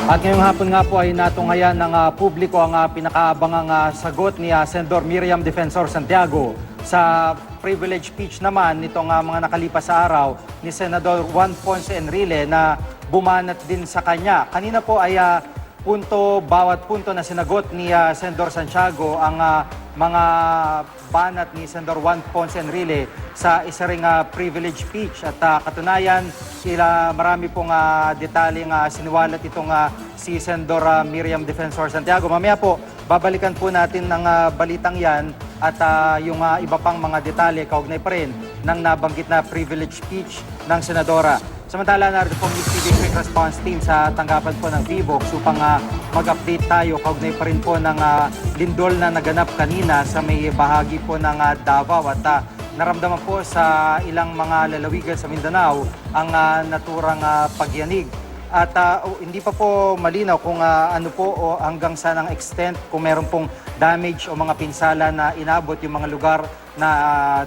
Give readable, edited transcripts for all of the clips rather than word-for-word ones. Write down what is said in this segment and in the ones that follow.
At ngayong hapon nga po ay natunghayan ng publiko ang pinakaabangang sagot ni Senador Miriam Defensor Santiago sa privilege speech naman nitong mga nakalipas sa araw ni Senador Juan Ponce Enrile na bumanat din sa kanya. Kanina po ay bawat punto na sinagot ni Senador Santiago ang mga banat ni Senador Juan Ponce Enrile sa isa ring privilege speech at katunayan marami pong detalyeng siniwalat itong si Senador Miriam Defensor Santiago. Mamaya po babalikan po natin ng balitang yan at yung iba pang mga detalye kaugnay pa rin ng nabanggit na privilege speech ng Senadora. Samantala, narito pong News TV Quick Response Team sa tanggapan po ng VBOX upang mag-update tayo kaugnay pa rin po ng lindol na naganap kanina sa may bahagi po ng Davao at naramdaman po sa ilang mga lalawigan sa Mindanao ang naturang pagyanig. At hindi pa po malinaw kung ano po o hanggang saan ang extent, kung meron pong damage o mga pinsala na inabot yung mga lugar na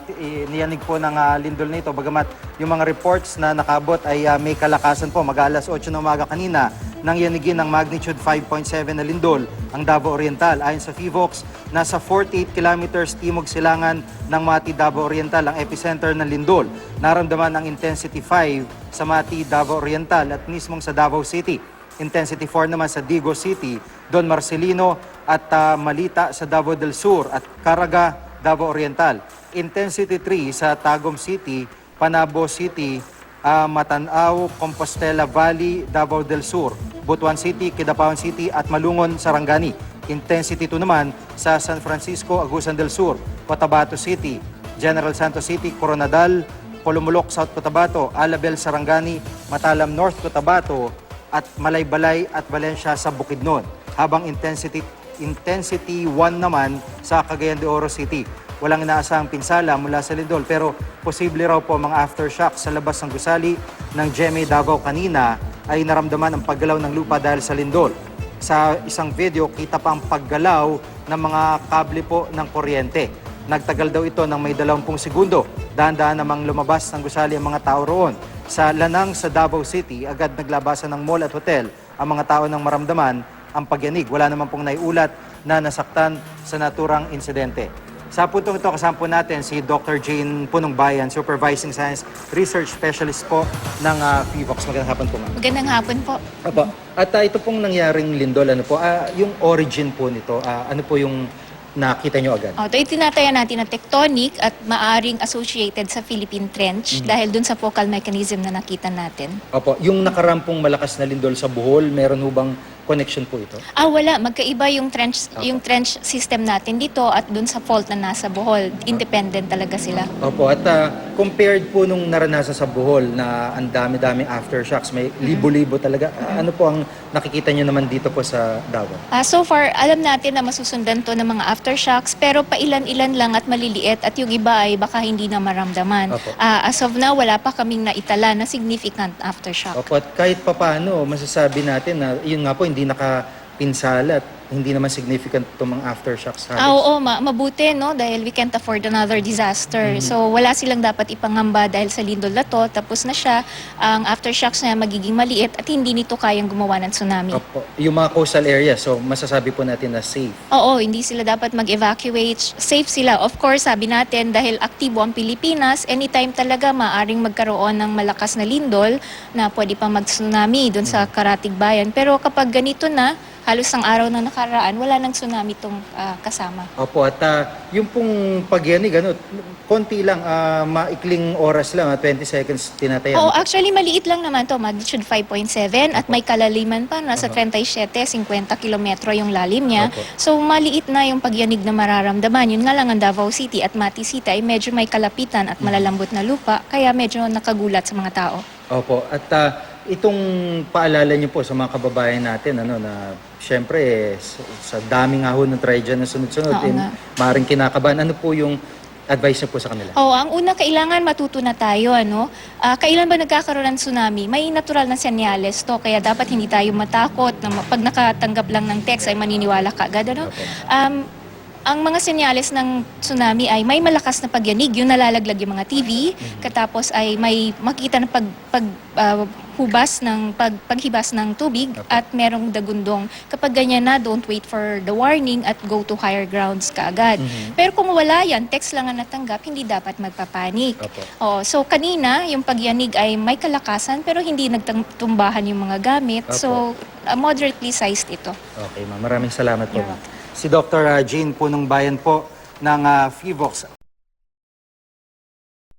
niyanig po ng lindol nito. Bagamat yung mga reports na nakabot ay may kalakasan po. Mag-alas 8 ng umaga kanina nang yanigin ng magnitude 5.7 na lindol ang Davao Oriental. Ayon sa PHIVOX, nasa 48 kilometers timog silangan ng Mati, Davao Oriental ang epicenter ng lindol. Naramdaman ang intensity 5 sa Mati, Davao Oriental at mismong sa Davao City. Intensity 4 naman sa Digo City, Don Marcelino at Malita sa Davao del Sur at Caraga, Davao Oriental. Intensity 3 sa Tagum City, Panabo City, Matanao, Compostela Valley, Davao del Sur, Butuan City, Kidapawan City at Malungon, Sarangani. Intensity 2 naman sa San Francisco, Agusan del Sur, Cotabato City, General Santos City, Coronadal, Polumulok, South Cotabato, Alabel, Sarangani, Matalam, North Cotabato at Malaybalay at Valencia sa Bukidnon. Habang intensity 1 naman sa Cagayan de Oro City. Walang inaasahang pinsala mula sa lindol pero posible raw po mga aftershock sa labas ng gusali ng GMA Davao kanina ay naramdaman ang paggalaw ng lupa dahil sa lindol. Sa isang video, kita pa ang paggalaw ng mga kable po ng kuryente. Nagtagal daw ito ng may 20 segundo. Dahan-dahan namang lumabas ng gusali ang mga tao roon. Sa Lanang sa Davao City, agad naglabasan ng mall at hotel ang mga tao nang maramdaman ang pagyanig. Wala naman pong naiulat na nasaktan sa naturang insidente. Sa puntong ito, kasama po natin si Dr. Jane Punong Bayan, Supervising Science Research Specialist po ng PHIVOX. Magandang hapon po, ma'am. Magandang hapon po. Opo. At ito pong nangyaring lindol, ano po, yung origin po nito, ano po yung nakita nyo agad? Ito tinataya natin na tectonic at maaring associated sa Philippine Trench dahil dun sa focal mechanism na nakita natin. Opo. Yung nakarampong malakas na lindol sa Bohol, meron hubang connection po ito? Wala. Magkaiba yung trench system natin dito at dun sa fault na nasa Bohol. Independent talaga sila. Opo. At compared po nung naranasan sa Bohol na ang dami-daming aftershocks, may libo-libo talaga. Ano po ang nakikita nyo naman dito po sa Davao? So far, alam natin na masusundan to ng mga aftershocks pero pailan-ilan lang at maliliit at yung iba ay baka hindi na maramdaman. As of now, wala pa kaming naitala na significant aftershock. Opo. At kahit papaano, masasabi natin na yun nga po, hindi nakapinsala at hindi naman significant itong mga aftershocks. Oo, mabuti, no? Dahil we can't afford another disaster. So, wala silang dapat ipangamba dahil sa lindol na to. Tapos na siya, ang aftershocks na magiging maliit at hindi nito kayang gumawa ng tsunami. Opo. Yung mga coastal areas, so masasabi po natin na safe. Oo, hindi sila dapat mag-evacuate. Safe sila. Of course, sabi natin, dahil aktibo ang Pilipinas, anytime talaga maaring magkaroon ng malakas na lindol na pwede pa mag-tsunami doon sa Karatig Bayan. Pero kapag ganito na, halos ang araw na nakaraan, wala nang tsunami itong kasama. Opo, at yung pong pagyanig, konti lang, maikling oras lang, 20 seconds tinatayan. Oo, actually maliit lang naman to, magnitude 5.7 at may kalaliman pa, nasa 37-50 kilometro yung lalim niya. So maliit na yung pagyanig na mararamdaman. Yun nga lang ang Davao City at Mati City ay medyo may kalapitan at malalambot na lupa, kaya medyo nakagulat sa mga tao. Opo, at itong paalala niyo po sa mga kababayan natin, na syempre sa dami nga ho ng tragedy na sunod-sunod, maaaring kinakabahan. Ano po yung advice niyo po sa kanila? Ang una, kailangan matuto na tayo. Kailan ba nagkakaroon ng tsunami? May natural na senyales to, kaya dapat hindi tayo matakot na pag nakatanggap lang ng text ay maniniwala ka agad. Ang mga senyales ng tsunami ay may malakas na pagyanig, yung nalalaglag yung mga TV, katapos ay may makita na paghibas ng tubig at merong dagundong. Kapag ganyan na, don't wait for the warning at go to higher grounds kaagad. Pero kung wala yan, text lang ang natanggap, hindi dapat magpapanik. So kanina, yung pagyanig ay may kalakasan pero hindi nagtumbahan yung mga gamit. So moderately sized ito. Okay, ma'am. Maraming salamat po. You're Si Dr. Jane Punong Bayan po ng FIVOX.